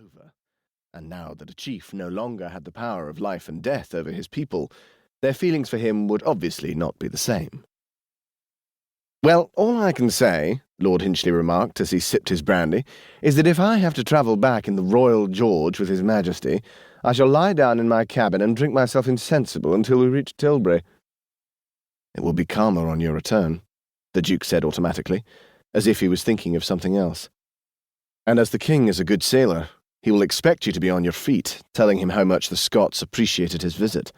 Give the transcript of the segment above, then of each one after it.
over, and now that a chief no longer had the power of life and death over his people, their feelings for him would obviously not be the same. "Well, all I can say," Lord Hinchley remarked as he sipped his brandy, "is that if I have to travel back in the Royal George with His Majesty, I shall lie down in my cabin and drink myself insensible until we reach Tilbury." "It will be calmer on your return," the Duke said automatically, as if he was thinking of something else. "And as the King is a good sailor, he will expect you to be on your feet, telling him how much the Scots appreciated his visit."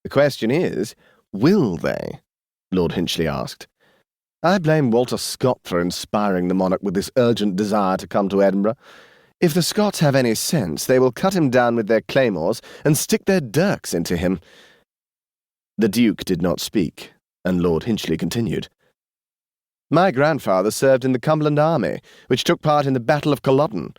"The question is, will they?" Lord Hinchley asked. "I blame Walter Scott for inspiring the monarch with this urgent desire to come to Edinburgh. If the Scots have any sense, they will cut him down with their claymores and stick their dirks into him." The Duke did not speak, and Lord Hinchley continued. "My grandfather served in the Cumberland army, which took part in the Battle of Culloden.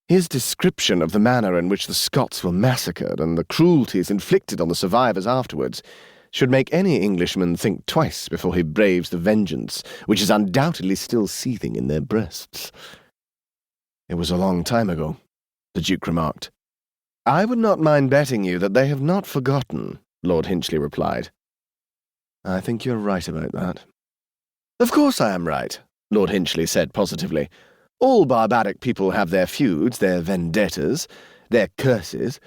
His description of the manner in which the Scots were massacred and the cruelties inflicted on the survivors afterwards should make any Englishman think twice before he braves the vengeance which is undoubtedly still seething in their breasts." "It was a long time ago," the Duke remarked. "I would not mind betting you that they have not forgotten," Lord Hinchley replied. "I think you're right about that." "Of course I am right," Lord Hinchley said positively. "All barbaric people have their feuds, their vendettas, their curses,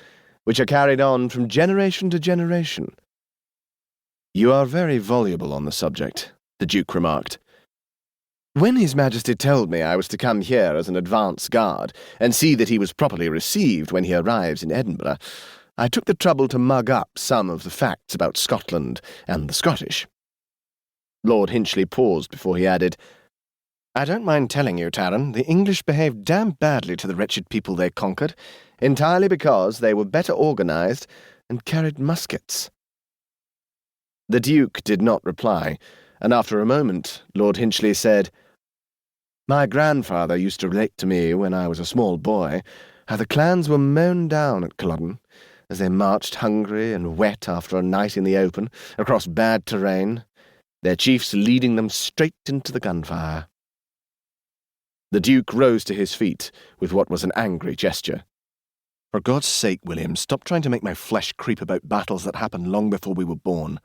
which are carried on from generation to generation." "You are very voluble on the subject," the Duke remarked. "When His Majesty told me I was to come here as an advance guard and see that he was properly received when he arrives in Edinburgh, I took the trouble to mug up some of the facts about Scotland and the Scottish." Lord Hinchley paused before he added, "I don't mind telling you, Taran, the English behaved damn badly to the wretched people they conquered, entirely because they were better organised and carried muskets." The Duke did not reply, and after a moment Lord Hinchley said, "My grandfather used to relate to me when I was a small boy how the clans were mown down at Culloden, as they marched hungry and wet after a night in the open, across bad terrain, their chiefs leading them straight into the gunfire." The Duke rose to his feet with what was an angry gesture. "For God's sake, William, stop trying to make my flesh creep about battles that happened long before we were born.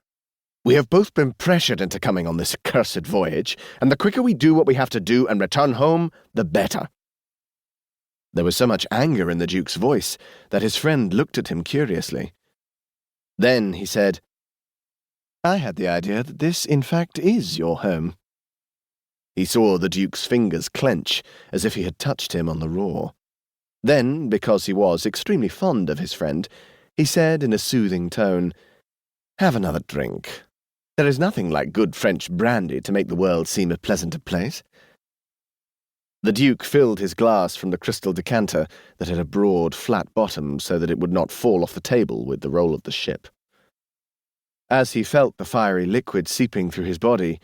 We have both been pressured into coming on this accursed voyage, and the quicker we do what we have to do and return home, the better." There was so much anger in the Duke's voice that his friend looked at him curiously. Then he said, "I had the idea that this, in fact, is your home." He saw the Duke's fingers clench as if he had touched him on the raw. Then, because he was extremely fond of his friend, he said in a soothing tone, "Have another drink. There is nothing like good French brandy to make the world seem a pleasanter place." The Duke filled his glass from the crystal decanter that had a broad, flat bottom so that it would not fall off the table with the roll of the ship. As he felt the fiery liquid seeping through his body,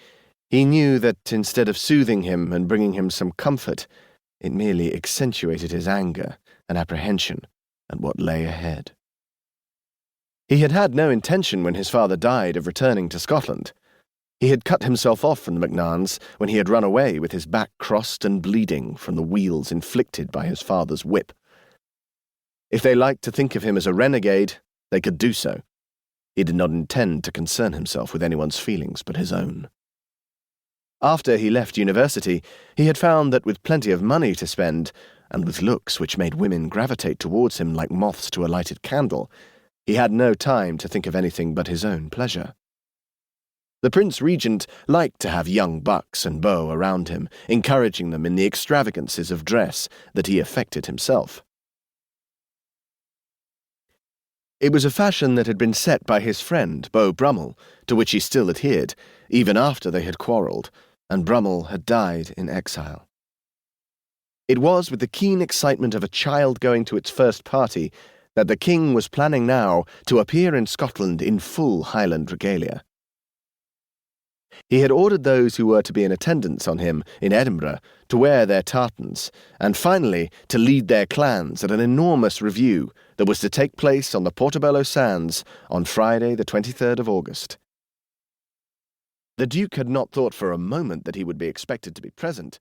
he knew that instead of soothing him and bringing him some comfort, it merely accentuated his anger and apprehension at what lay ahead. He had had no intention when his father died of returning to Scotland. He had cut himself off from the McNarns when he had run away with his back crossed and bleeding from the weals inflicted by his father's whip. If they liked to think of him as a renegade, they could do so. He did not intend to concern himself with anyone's feelings but his own. After he left university, he had found that with plenty of money to spend, and with looks which made women gravitate towards him like moths to a lighted candle, he had no time to think of anything but his own pleasure. The Prince Regent liked to have young bucks and beaux around him, encouraging them in the extravagances of dress that he affected himself. It was a fashion that had been set by his friend, Beau Brummel, to which he still adhered, even after they had quarrelled, and Brummel had died in exile. It was with the keen excitement of a child going to its first party that the King was planning now to appear in Scotland in full Highland regalia. He had ordered those who were to be in attendance on him in Edinburgh to wear their tartans, and finally to lead their clans at an enormous review that was to take place on the Portobello Sands on Friday the 23rd of August. The Duke had not thought for a moment that he would be expected to be present,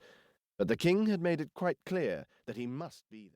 but the King had made it quite clear that he must be there.